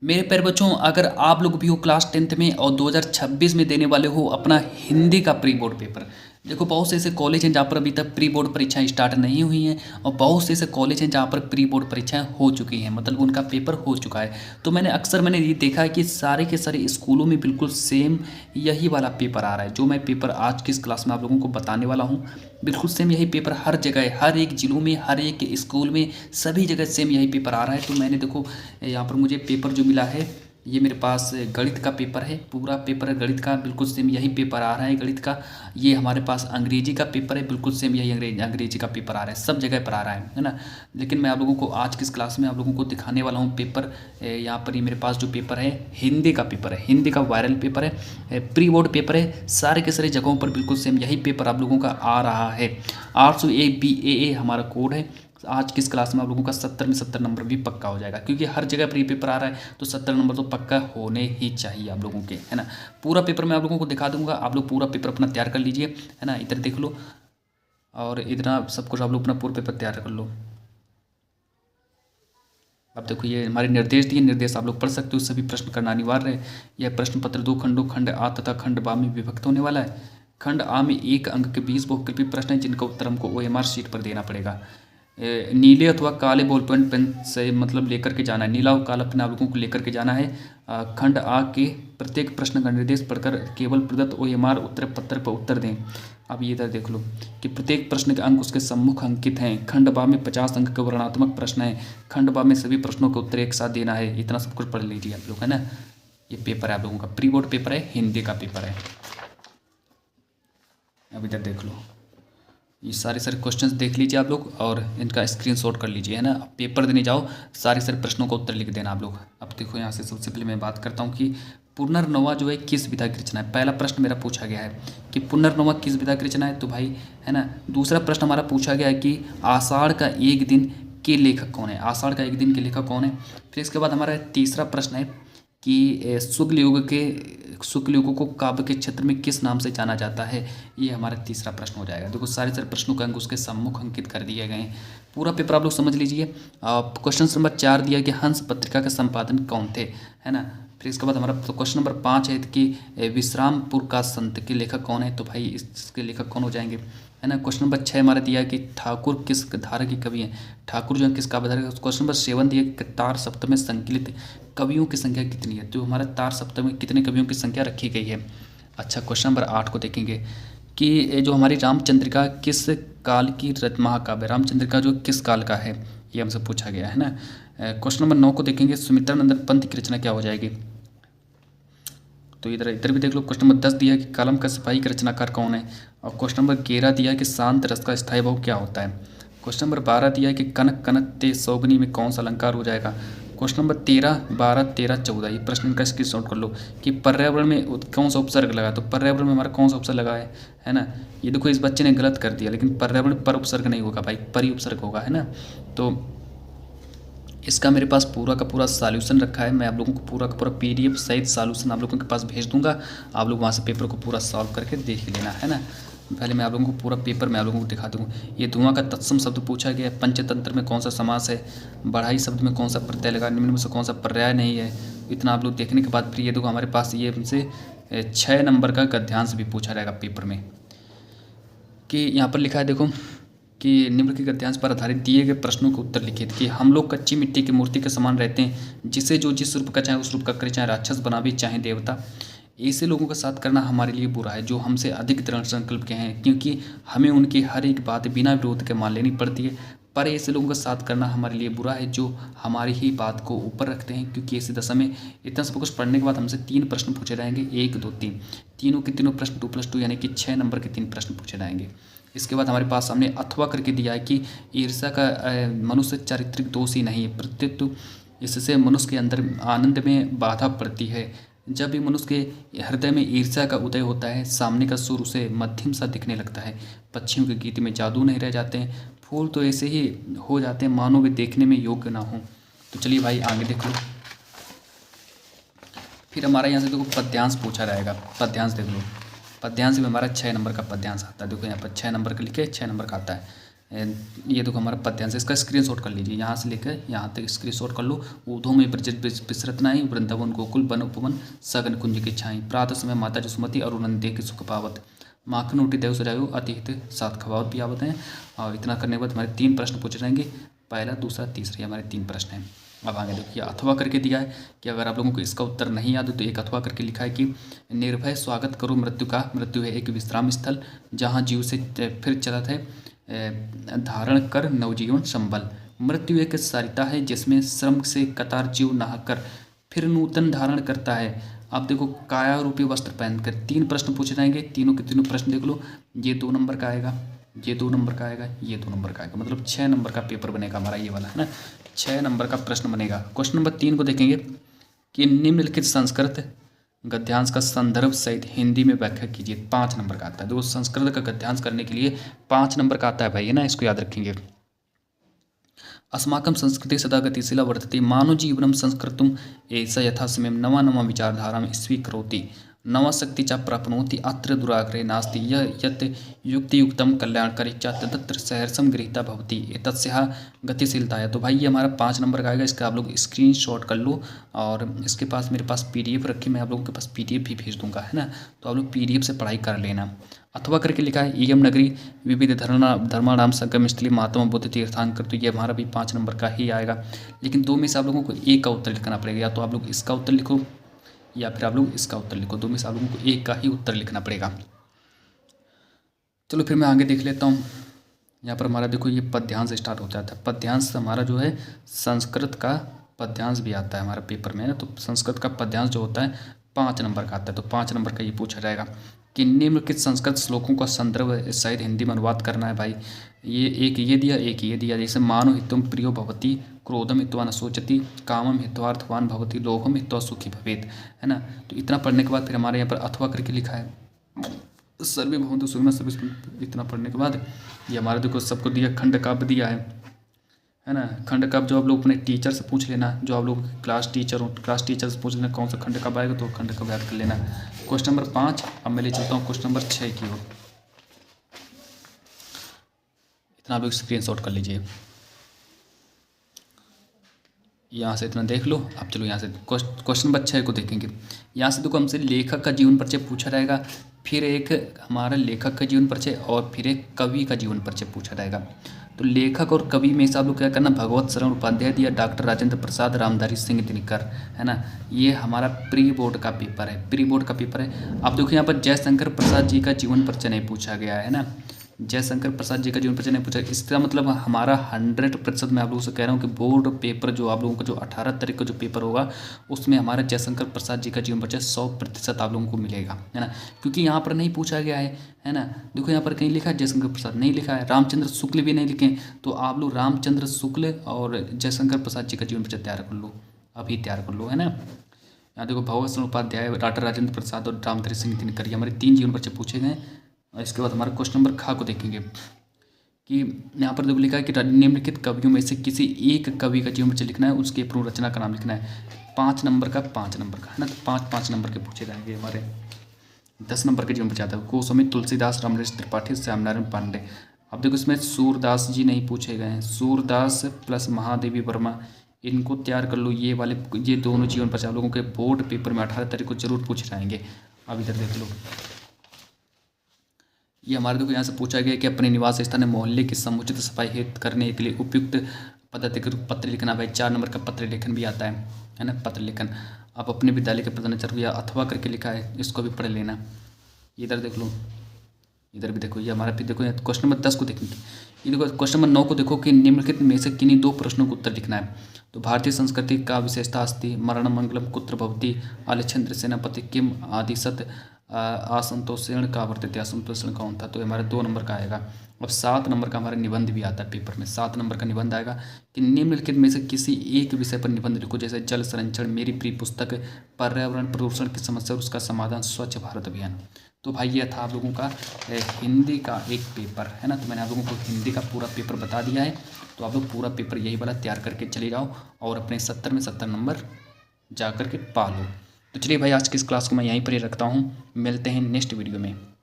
मेरे प्यारे बच्चों, अगर आप लोग भी हो क्लास 10th में और 2026 में देने वाले हो अपना हिंदी का प्री बोर्ड पेपर। देखो, बहुत से ऐसे कॉलेज हैं जहाँ पर अभी तक प्री बोर्ड परीक्षाएं स्टार्ट नहीं हुई हैं और बहुत से ऐसे कॉलेज हैं जहाँ पर प्री बोर्ड परीक्षाएं हो चुकी हैं, मतलब उनका पेपर हो चुका है। तो मैंने ये देखा है कि सारे के सारे स्कूलों में बिल्कुल सेम यही वाला पेपर आ रहा है। जो मैं पेपर आज की इस क्लास में आप लोगों को बताने वाला हूँ, बिल्कुल सेम यही पेपर हर जगह है, हर एक जिलों में, हर एक स्कूल में, सभी जगह सेम यही पेपर आ रहा है। तो मैंने देखो यहाँ पर मुझे पेपर जो मिला है, ये मेरे पास गणित का पेपर है, पूरा पेपर है गणित का, बिल्कुल सेम यही पेपर आ रहा है गणित का। ये हमारे पास अंग्रेजी का पेपर है, बिल्कुल सेम यही अंग्रेजी का पेपर आ रहा है, सब जगह पर आ रहा है ना। लेकिन मैं आप लोगों को आज की इस क्लास में आप लोगों को दिखाने वाला हूँ पेपर। यहाँ पर ये मेरे पास जो पेपर है हिंदी का पेपर है, हिंदी का वायरल पेपर है, प्री बोर्ड पेपर है। सारे के सारे जगहों पर बिल्कुल सेम यही पेपर आप लोगों का आ रहा है। 800 हमारा कोड है। आज की इस क्लास में आप लोगों का 70 में 70 नंबर भी पक्का हो जाएगा, क्योंकि हर जगह पर ये पेपर आ रहा है, तो 70 नंबर तो पक्का होने ही चाहिए आप लोगों के, है ना। पूरा पेपर मैं आप लोगों को दिखा दूंगा, आप लोग पूरा पेपर अपना तैयार कर लीजिए, है ना। इधर देख लो और इतना सब कुछ आप लोग अपना पूरा पेपर तैयार कर लो। अब देखो, ये हमारे निर्देश दिए, निर्देश आप लोग पढ़ सकते हो। सभी प्रश्न करना अनिवार्य है। यह प्रश्न पत्र 2 खंडों, खंड आ तथा खंड बा में विभक्त होने वाला है। खंड आ में 1 अंक के 20 बहुविकल्पी प्रश्न हैं, जिनका उत्तर हमको OMR शीट पर देना पड़ेगा। नीले अथवा काले बॉल पेन से मतलब लेकर के जाना है, नीला और काला पेन आप लोगों को लेकर के जाना है। खंड आ के प्रत्येक प्रश्न का निर्देश पढ़कर केवल प्रदत्त OMR उत्तर पत्र पर उत्तर दें। अब ये इधर देख लो कि प्रत्येक प्रश्न के अंक उसके सम्मुख अंकित हैं। खंड बा में 50 अंक का वर्णनात्मक प्रश्न है। खंड बा में सभी प्रश्नों के उत्तर एक साथ देना है। इतना सब कुछ पढ़ लीजिए आप लोग, है ना। ये पेपर है आप लोगों का, प्री बोर्ड पेपर है, हिंदी का पेपर है। अब इधर देख लो, ये सारे सारे क्वेश्चंस देख लीजिए आप लोग और इनका स्क्रीनशॉट कर लीजिए, है ना। अब पेपर देने जाओ, सारे सारे प्रश्नों का उत्तर लिख देना आप लोग। अब देखो, यहाँ से सबसे पहले मैं बात करता हूँ कि पुनर्नवा जो है किस विधा की रचना है। पहला प्रश्न मेरा पूछा गया है कि पुनर्नवा किस विधा की रचना है, तो भाई, है ना। दूसरा प्रश्न हमारा पूछा गया है कि आषाढ़ का एक दिन के लेखक कौन है, आषाढ़ का एक दिन के लेखक कौन है। फिर इसके बाद हमारा तीसरा प्रश्न है कि शुक्ल युग को काव्य के क्षेत्र में किस नाम से जाना जाता है। ये हमारा तीसरा प्रश्न हो जाएगा। देखो, सारे सारे प्रश्नों का अंक उसके सम्मुख अंकित कर दिए गए हैं। पूरा पेपर आप लोग समझ लीजिए। क्वेश्चन नंबर 4 दिया कि हंस पत्रिका के संपादन कौन थे, है ना। फिर इसके बाद हमारा तो क्वेश्चन नंबर 5 है कि विश्रामपुर का संत के लेखक कौन है, तो भाई इसके लेखक कौन हो जाएंगे, है ना। क्वेश्चन नंबर 6 हमारा दिया है कि ठाकुर किस धारा के कवि हैं, ठाकुर जो है किस काव्य धारा के। क्वेश्चन नंबर 7 दिया कि तार सप्तम में संकलित कवियों की संख्या कितनी है, तो हमारा तार सप्तम में कितने कवियों की संख्या रखी गई है। अच्छा, क्वेश्चन नंबर 8 को देखेंगे कि जो हमारी रामचंद्रिका किस काल की महाकाव्य, रामचंद्रिका जो किस काल का है, ये हमसे पूछा गया है ना। क्वेश्चन नंबर 9 को देखेंगे, सुमित्रानंदन पंथ की रचना क्या हो जाएगी, तो इधर इधर भी देख लो। क्वेश्चन नंबर 10 दिया है कि कलम का सिपाही का रचनाकार कौन है। और क्वेश्चन नंबर 11 दिया है कि शांत रस का स्थायी भाव क्या होता है। क्वेश्चन नंबर 12 दिया है कि कनक कनक ते सौगनी में कौन सा अलंकार हो जाएगा। क्वेश्चन नंबर 13, 12, 13, 14 ये प्रश्न का स्क्रीनशॉट कर लो कि पर्यावरण में कौन सा उपसर्ग लगा, तो पर्यावरण में हमारा कौन सा उपसर्ग लगा है ना। ये देखो, इस बच्चे ने गलत कर दिया, लेकिन पर्यावरण पर उपसर्ग नहीं होगा भाई, परि उपसर्ग होगा, है ना। तो इसका मेरे पास पूरा का पूरा सॉल्यूशन रखा है। मैं आप लोगों को पूरा का पूरा PDF सहित सॉल्यूशन आप लोगों के पास भेज दूंगा। आप लोग वहाँ से पेपर को पूरा सॉल्व करके देख लेना, है ना। पहले मैं आप लोगों को पूरा पेपर मैं आप लोगों को दिखा दूँगा। ये धुआं का तत्सम शब्द पूछा गया है। पंचतंत्र में कौन सा समास है, बढ़ाई शब्द में कौन सा प्रत्यय लगा, निम्न में से कौन सा पर्याय नहीं है। इतना आप लोग देखने के बाद फिर ये देखो, हमारे पास ये हमसे 6 नंबर का गद्यांश भी पूछा जाएगा पेपर में। कि यहाँ पर लिखा है देखो कि निम्न के गद्यांश पर आधारित दिए गए प्रश्नों के उत्तर लिखित कि हम लोग कच्ची मिट्टी की मूर्ति के समान रहते हैं, जिसे जो जिस रूप का चाहे उस रूप का करे, चाहे राक्षस बनावे चाहे देवता। ऐसे लोगों का साथ करना हमारे लिए बुरा है जो हमसे अधिक दृढ़ संकल्प के हैं, क्योंकि हमें उनकी हर एक बात बिना विरोध के मान लेनी पड़ती है। पर ऐसे लोगों का साथ करना हमारे लिए बुरा है जो हमारी ही बात को ऊपर रखते हैं, क्योंकि ऐसी दशा में इतना सब कुछ पढ़ने के बाद हमसे 3 प्रश्न पूछे जाएंगे, 1, 2, 3, तीनों के तीनों प्रश्न 2+2 यानी कि 6 नंबर के 3 प्रश्न पूछे जाएंगे। इसके बाद हमारे पास सामने अथवा करके दिया है कि ईर्ष्या का मनुष्य चारित्रिक दोष ही नहीं है, प्रत्युत इससे मनुष्य के अंदर आनंद में बाधा पड़ती है। जब भी मनुष्य के हृदय में ईर्ष्या का उदय होता है, सामने का सुर उसे मध्यम सा दिखने लगता है। पक्षियों के गीत में जादू नहीं रह जाते हैं, फूल तो ऐसे ही हो जाते हैं मानो वे देखने में योग्य ना हो। तो चलिए भाई आगे देख लो। फिर हमारा यहाँ से देखो पद्यांश पूछा जाएगा। पद्यांश देख लो, पद्यांश में हमारा 6 नंबर का पद्यांश आता है। देखो यहाँ पर 6 नंबर का लिखे, 6 नंबर का आता है। ये देखो हमारा पद्यांश, इसका स्क्रीनशॉट कर लीजिए, यहाँ से लेकर यहाँ तक स्क्रीनशॉट कर लो। ऊधों में ब्रज विसरत नाई, वृंदावन गोकुल वन उपवन, सगन कुंज की छाई, प्रातः समय माता जसुमती, अरुण देख सुख पावत, माखन उठी देव सजायो, अतिहित सात खवावत भी आवत हैं। और इतना करने के बाद हमारे 3 प्रश्न पूछे जाएंगे, पहला दूसरा तीसरा, ये हमारे 3 प्रश्न हैं। अब आगे देखिए, अथवा करके दिया है कि अगर आप लोगों को इसका उत्तर नहीं याद हो तो एक अथवा करके लिखा है कि निर्भय स्वागत करो मृत्यु का, मृत्यु है एक विश्राम स्थल जहाँ जीव से फिर चलत है धारण कर नवजीवन संबल, मृत्यु एक सरिता है जिसमें श्रम से कतार जीव नहाकर फिर नूतन धारण करता है। अब देखो, काया रूपी वस्त्र पहनकर, 3 प्रश्न पूछे जाएंगे, तीनों के तीनों प्रश्न देख लो। ये 2 नंबर का आएगा, ये 2 नंबर का आएगा, ये 2 नंबर का आएगा, मतलब 6 नंबर का पेपर बनेगा हमारा ये वाला, है ना। 6 नंबर का प्रश्न बनेगा। क्वेश्चन नंबर 3 को देखेंगे कि निम्नलिखित संस्कृत गद्यांश का संदर्भ सहित हिंदी में व्याख्या कीजिए। 5 नंबर का आता है। देखो, संस्कृत का गद्यांश करने के लिए 5 नंबर का आता है भाई, है ना, इसको याद रखेंगे। अस्माकं संस्कृति सदा गतिशीला वर्तते, मानव जीवनम संस्कृतम ऐसा यथा समय नवा नवा विचारधारा स्वीकरोति, नवा शक्ति च प्राप्नोति, अत्र दुराग्रहे नास्ति, यत् युक्तियुक्तं कल्याणकारी च तदत्र सहर्षं गृहीता भवति एतस्याः गतिशीलता है। तो भाई ये हमारा 5 नंबर का आएगा, इसका आप लोग स्क्रीनशॉट कर लो। और इसके पास मेरे पास PDF रखी, मैं आप लोगों के पास PDF भी भेज दूंगा, है ना, तो आप लोग PDF से पढ़ाई कर लेना। अथवा करके लिखा है इयम नगरी विविध धर्माणाम संगम स्थली महात्मा बुद्ध तीर्थांकर, तो ये हमारा भी 5 नंबर का ही आएगा। लेकिन 2 में से आप लोगों को एक का उत्तर लिखना पड़ेगा, या तो आप लोग इसका उत्तर लिखो या फिर आप लोग इसका उत्तर लिखो, 2 में से आप लोगों को एक का ही उत्तर लिखना पड़ेगा। चलो फिर मैं आगे देख लेता हूँ। यहाँ पर हमारा देखो ये पद्यांश स्टार्ट हो जाता है। पद्यांश हमारा जो है संस्कृत का पद्यांश भी आता है हमारा पेपर में, है ना। तो संस्कृत का पद्यांश जो होता है 5 नंबर का आता है, तो 5 नंबर का ये पूछा जाएगा कि निम्नलिखित संस्कृत श्लोकों का संदर्भ सहित हिंदी में अनुवाद करना है भाई। ये एक ये दिया, एक ये दिया, जैसे मानो हित्वम प्रियो भवति, क्रोधम हित्वा न सोचति, कामम हित्वार्थवान भवति, लोभम हित्वा सुखी भवेत, है ना। तो इतना पढ़ने के बाद फिर हमारे यहाँ पर अथवा करके लिखा है सर्वे भवन्तु सुखिनः सर्वे। इतना पढ़ने के बाद ये हमारे देखो सबको दिया, खंड काव्य दिया है ना। खंड काव्य जो आप लोग अपने टीचर से पूछ लेना, जो आप लोग क्लास टीचर हो, क्लास टीचर से पूछ लेना कौन सा खंड काव्य आएगा, तो खंड काव्य याद कर लेना। क्वेश्चन नंबर 5 अब मैं ले चलता हूँ क्वेश्चन नंबर 6 की ओर। इतना आप लोग स्क्रीनशॉट कर लीजिए, यहाँ से इतना देख लो। अब चलो यहाँ से क्वेश्चन नंबर 6 को देखेंगे। यहाँ से देखो हमसे लेखक का जीवन परिचय पूछा जाएगा, फिर एक हमारा लेखक का जीवन परिचय और फिर एक कवि का जीवन परिचय पूछा जाएगा। तो लेखक और कवि में से आप लोग क्या करना, भगवत शरण उपाध्याय दिया, डॉक्टर राजेंद्र प्रसाद, रामधारी सिंह दिनकर, है ना। ये हमारा प्री बोर्ड का पेपर है, प्री बोर्ड का पेपर है। आप देखो यहाँ पर जयशंकर प्रसाद जी का जीवन परिचय नहीं पूछा गया है ना, जयशंकर प्रसाद जी का जीवन परिचय नहीं पूछा। इसका मतलब हमारा 100% मैं आप लोगों से कह रहा हूँ कि बोर्ड पेपर जो आप लोगों का जो 18 तारीख का जो पेपर होगा उसमें हमारा जयशंकर प्रसाद जी का जीवन परिचय 100% आप लोगों को मिलेगा, है ना। क्योंकि यहाँ पर नहीं पूछा गया है ना। देखो यहाँ पर कहीं लिखा है जयशंकर प्रसाद, नहीं लिखा है, रामचंद्र शुक्ल भी नहीं लिखे, तो आप लोग रामचंद्र शुक्ल और जयशंकर प्रसाद जी का जीवन परिचय तैयार कर लो, अभी तैयार कर लो, है ना। यहाँ देखो भगवत शरण उपाध्याय, डॉक्टर राजेंद्र प्रसाद और रामधारी सिंह दिनकर, हमारे 3 जीवन परिचय पूछे गए। और इसके बाद हमारा क्वेश्चन नंबर खा को देखेंगे कि यहाँ पर देखो लिखा है कि निम्नलिखित कवियों में से किसी एक कवि का जीवन परिचय लिखना है, उसके पूर्व रचना का नाम लिखना है। 5 नंबर का, 5 नंबर का, है ना। तो 5 नंबर के पूछे जाएंगे हमारे। 10 नंबर के जीवन परिचय आता है गोस्वामी तुलसीदास, रामनरेश त्रिपाठी, श्यामनारायण पांडे। अब देखो इसमें सूरदास जी नहीं पूछे गए हैं, सूरदास प्लस महादेवी वर्मा, इनको तैयार कर लो। ये वाले ये दोनों जीवन परिचय आप लोगों के बोर्ड पेपर में 18 तारीख को जरूर पूछे जाएंगे। अब इधर देख लो, ये हमारे देखो यहाँ से पूछा गया कि अपने निवास स्थान में मोहल्ले की समुचित सफाई हेतु करने के लिए उपयुक्त पद्धति के रूप पत्र लिखना। भाई 4 नंबर का पत्र लेखन भी आता है ना, पत्र लेखन। आप अपने विद्यालय के प्रधानाचार्य या अथवा करके लिखा है, इसको भी पढ़ लेना। इधर देख लो, इधर भी देखो, ये हमारा फिर देखो क्वेश्चन नंबर 10 को देखेंगे। ये देखो क्वेश्चन नंबर 9 को देखो कि निम्नलिखित में से किन्हीं 2 प्रश्नों को उत्तर लिखना है। तो भारतीय संस्कृति का विशेषता अस्ति, मरण मंगलम कुत्र भवति, आलक्षेन्द्र सेनापति किम आदिशत असंतोषण का वर्तते, असंतोषण कौन था, तो हमारे 2 नंबर का आएगा। अब 7 नंबर का हमारा निबंध भी आता है पेपर में, 7 नंबर का निबंध आएगा कि निम्नलिखित में से किसी एक विषय पर निबंध लिखो, जैसे जल संरक्षण, मेरी प्रिय पुस्तक, पर्यावरण प्रदूषण की समस्या और उसका समाधान, स्वच्छ भारत अभियान। तो भाई ये था आप लोगों का हिंदी का एक पेपर, है ना। तो मैंने आप लोगों को हिंदी का पूरा पेपर बता दिया है, तो आप लोग पूरा पेपर यही वाला तैयार करके चले जाओ और अपने 70 में 70 नंबर जा कर के पा लो। तो चलिए भाई आज की इस क्लास को मैं यहीं पर ही रखता हूँ, मिलते हैं नेक्स्ट वीडियो में।